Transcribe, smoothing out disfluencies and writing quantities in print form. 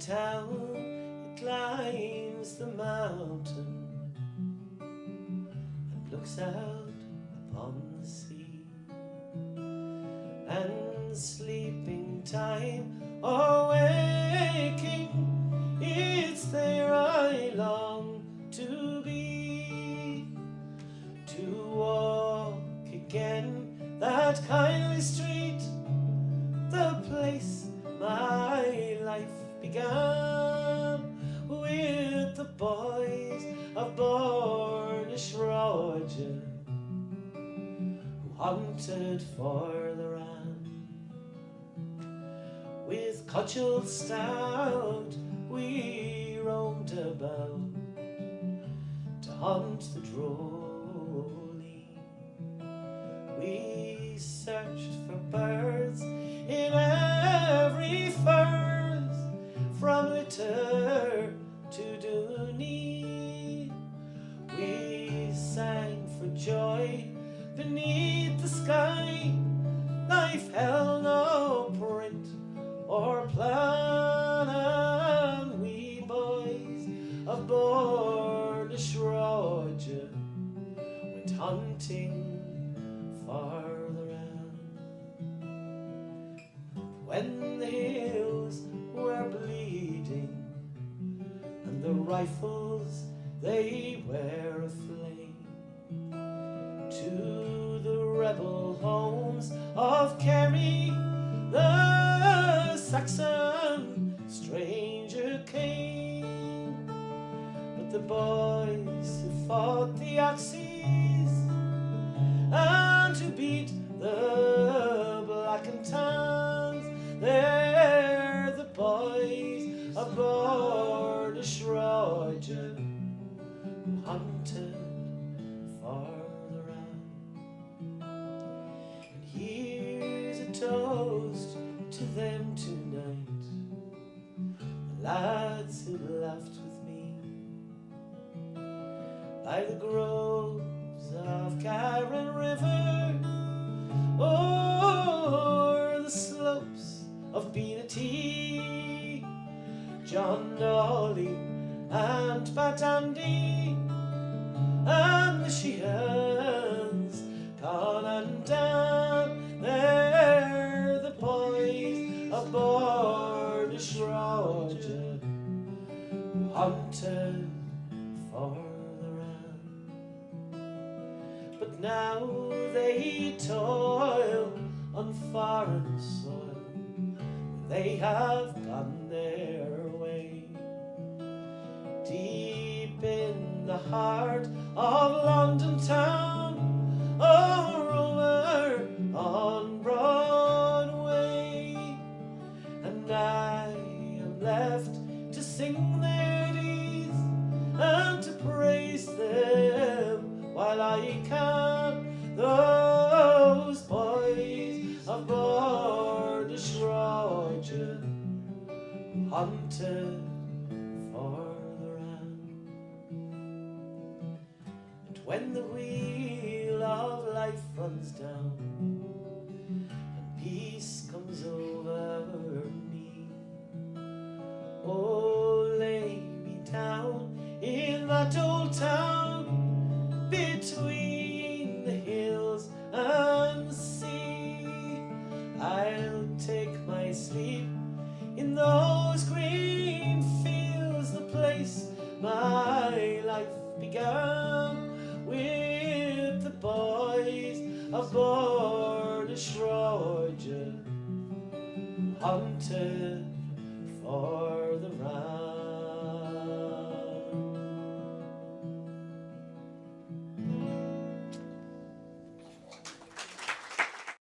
town, it climbs the mountain and looks out upon the sea. And sleeping time or waking, it's there I long to be, to walk again that kindly street, the place my life began, with the boys of Bornish Roger who hunted for the ram. With cudgels stout we roamed about to hunt the drolly. We searched for birds in every furze, from Litter to Dooney. We sang for joy beneath the sky. Life held no print or plan, and we boys of Bornish Roger went hunting for the ram. When the hills were bleeding and the rifles they were aflame, to the rebel homes of Kerry the Saxon stranger came. But the boys who fought the Axes and who beat the Black and Tans, they're the boys of Bornish Roger who hunted for the ram. And here's a toast to them tonight, the lads who laughed with me by the groves of Carron River, o'er the slopes of Beenatee. John Dolly and Pat Andy and the Sheehans, Con and Dan, they're the boys of Bornish Roger who hunted for the ram. But now they toil on foreign soil, they have gone their way, deep in the heart of London town, or over on Broadway. And I am left to sing their deeds and to praise them while I can, those boys of Bornish Roger who hunted for the ram. And when the wheel of life runs down and peace comes over me, oh, lay me down in that old town between the hills and the sea. I'll take my sleep in those green fields, the place my life began, with the boys of Bornish Roger who hunted for